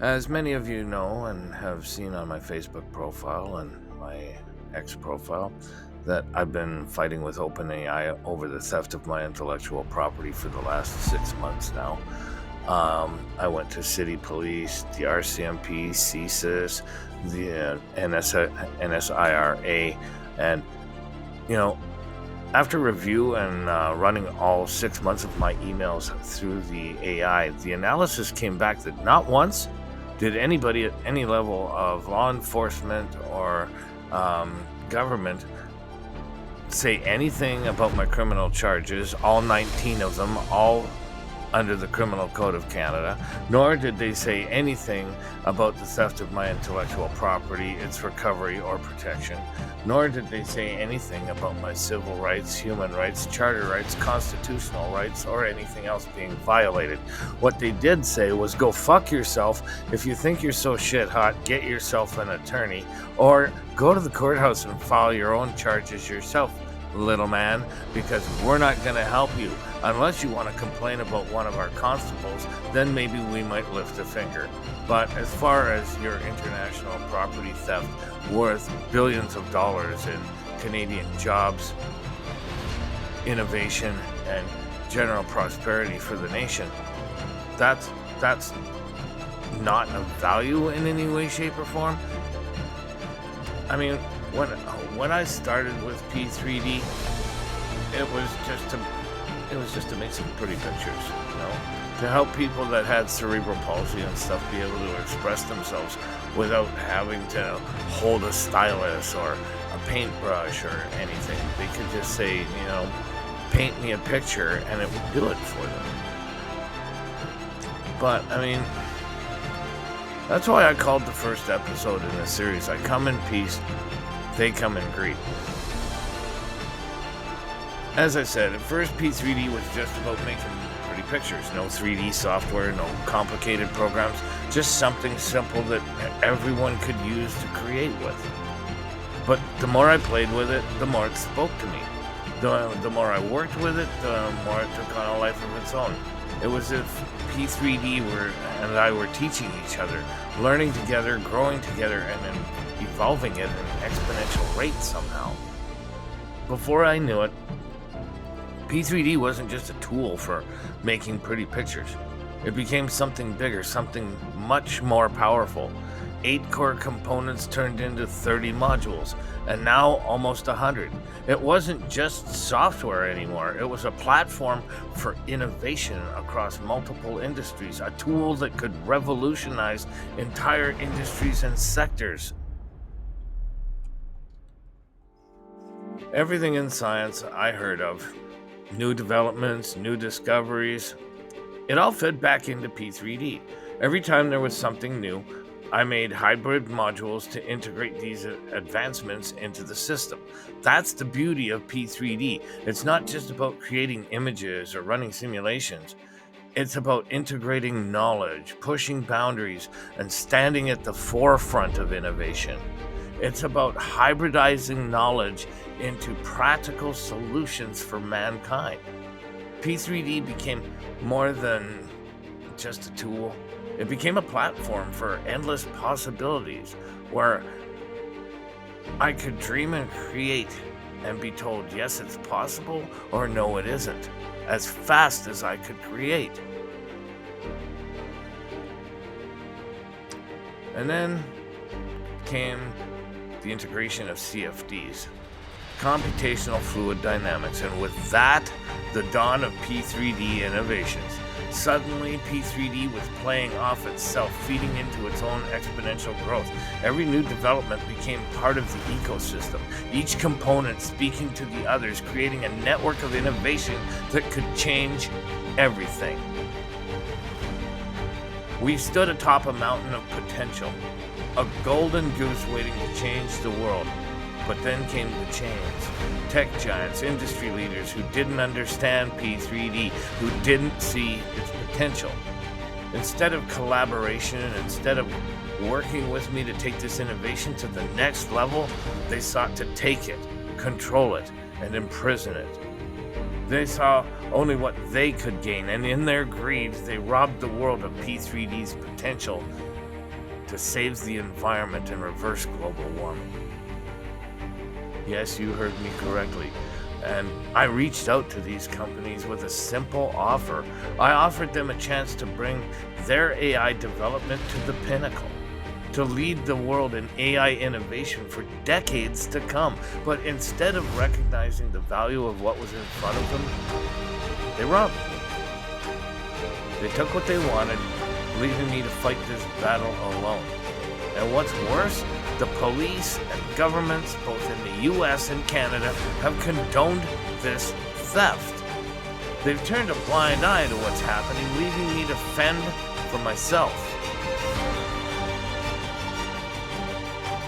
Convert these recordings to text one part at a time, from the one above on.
As many of you know and have seen on my Facebook profile and my X profile, that I've been fighting with OpenAI over the theft of my intellectual property for the last 6 months now. I went to city police, the RCMP, CSIS, the NSIRA, and you know, after review and running all 6 months of my emails through the AI, the analysis came back that not once did anybody at any level of law enforcement or government say anything about my criminal charges, all 19 of them, all under the Criminal Code of Canada, nor did they say anything about the theft of my intellectual property, its recovery or protection, nor did they say anything about my civil rights, human rights, charter rights, constitutional rights, or anything else being violated. What they did say was, go fuck yourself. If you think you're so shit hot, get yourself an attorney, or go to the courthouse and file your own charges yourself, little man, because we're not going to help you. Unless you want to complain about one of our constables, then maybe we might lift a finger. But as far as your international property theft worth billions of dollars in Canadian jobs, innovation, and general prosperity for the nation, that's not of value in any way, shape, or form. I mean, when I started with P3D, it was just to make some pretty pictures, to help people that had cerebral palsy and stuff be able to express themselves without having to hold a stylus or a paintbrush or anything. They could just say, paint me a picture, and it would do it for them. But I mean, that's why I called the first episode in this series, I Come in Peace, They Come in Greed. As I said, at first P3D was just about making pretty pictures. No 3D software, no complicated programs, just something simple that everyone could use to create with. But the more I played with it, the more it spoke to me. The more I worked with it, the more it took on a life of its own. It was as if P3D and I were teaching each other, learning together, growing together, and then evolving it at an exponential rate somehow. Before I knew it, P3D wasn't just a tool for making pretty pictures. It became something bigger, something much more powerful. 8 core components turned into 30 modules, and now almost 100. It wasn't just software anymore. It was a platform for innovation across multiple industries, a tool that could revolutionize entire industries and sectors. Everything in science I heard of, new developments, new discoveries, it all fed back into P3D. Every time there was something new, I made hybrid modules to integrate these advancements into the system. That's the beauty of P3D. It's not just about creating images or running simulations. It's about integrating knowledge, pushing boundaries, and standing at the forefront of innovation. It's about hybridizing knowledge into practical solutions for mankind. P3D became more than just a tool. It became a platform for endless possibilities where I could dream and create and be told, yes, it's possible, or no, it isn't, as fast as I could create. And then came the integration of CFDs, computational fluid dynamics, and with that, the dawn of P3D innovations. Suddenly, P3D was playing off itself, feeding into its own exponential growth. Every new development became part of the ecosystem, each component speaking to the others, creating a network of innovation that could change everything. We stood atop a mountain of potential, a golden goose waiting to change the world. But then came the chains, tech giants, industry leaders who didn't understand P3D, who didn't see its potential. Instead of collaboration, instead of working with me to take this innovation to the next level, they sought to take it, control it, and imprison it. They saw only what they could gain, and in their greed, they robbed the world of P3D's potential to save the environment and reverse global warming. Yes, you heard me correctly. And I reached out to these companies with a simple offer. I offered them a chance to bring their AI development to the pinnacle, to lead the world in AI innovation for decades to come. But instead of recognizing the value of what was in front of them, they robbed me. They took what they wanted, leaving me to fight this battle alone. And what's worse, the police and governments, both in the US and Canada, have condoned this theft. They've turned a blind eye to what's happening, leaving me to fend for myself.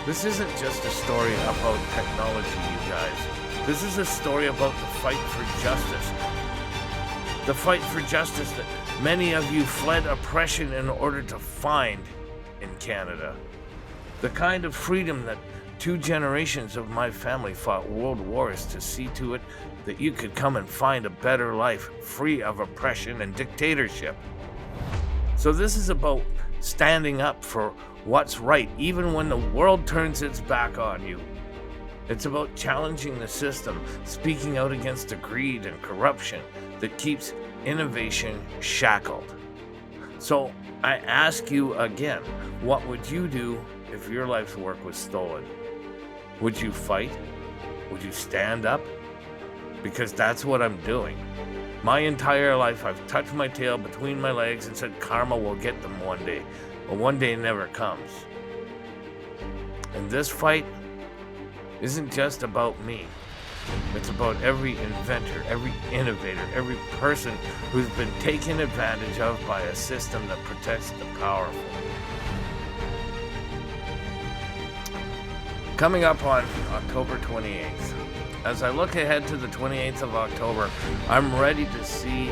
This isn't just a story about technology, you guys. This is a story about the fight for justice. The fight for justice that many of you fled oppression in order to find in Canada. The kind of freedom that 2 generations of my family fought world wars to see to it that you could come and find a better life free of oppression and dictatorship. So this is about standing up for what's right even when the world turns its back on you. It's about challenging the system, speaking out against the greed and corruption that keeps innovation shackled. So I ask you again, what would you do if your life's work was stolen? Would you fight? Would you stand up? Because that's what I'm doing. My entire life I've tucked my tail between my legs and said karma will get them one day, but one day never comes. And this fight isn't just about me. It's about every inventor, every innovator, every person who's been taken advantage of by a system that protects the powerful. Coming up on October 28th, as I look ahead to the 28th of October, I'm ready to see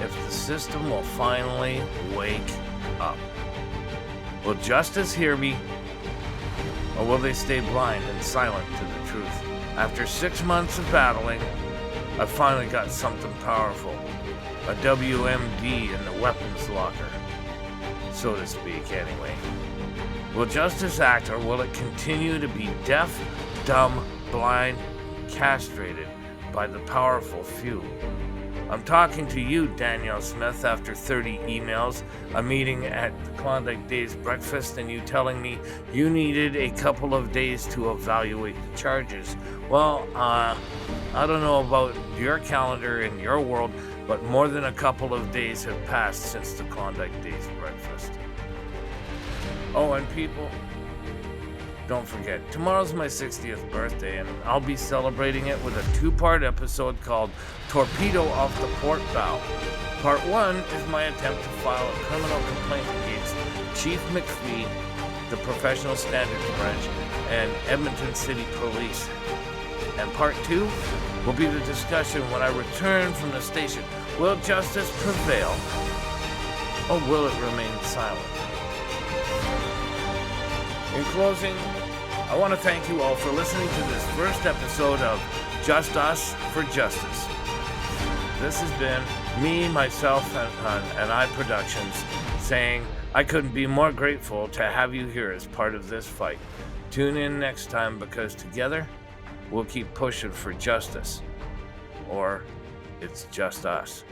if the system will finally wake up. Will justice hear me, or will they stay blind and silent to the truth? After 6 months of battling, I finally got something powerful. A WMD in the weapons locker, so to speak, anyway. Will justice act, or will it continue to be deaf, dumb, blind, castrated by the powerful few? I'm talking to you, Danielle Smith, after 30 emails, a meeting at Klondike Days breakfast, and you telling me you needed a couple of days to evaluate the charges. Well, I don't know about your calendar and your world, but more than a couple of days have passed since the Klondike Days breakfast. Oh, and people, don't forget, tomorrow's my 60th birthday, and I'll be celebrating it with a 2-part episode called Torpedo Off the Port Bow. Part 1 is my attempt to file a criminal complaint against Chief McPhee, the Professional Standards Branch, and Edmonton City Police. And Part 2 will be the discussion when I return from the station. Will justice prevail, or will it remain silent? In closing, I want to thank you all for listening to this first episode of Just Us for Justice. This has been me, myself, and I Productions saying I couldn't be more grateful to have you here as part of this fight. Tune in next time, because together we'll keep pushing for justice. Or it's just us.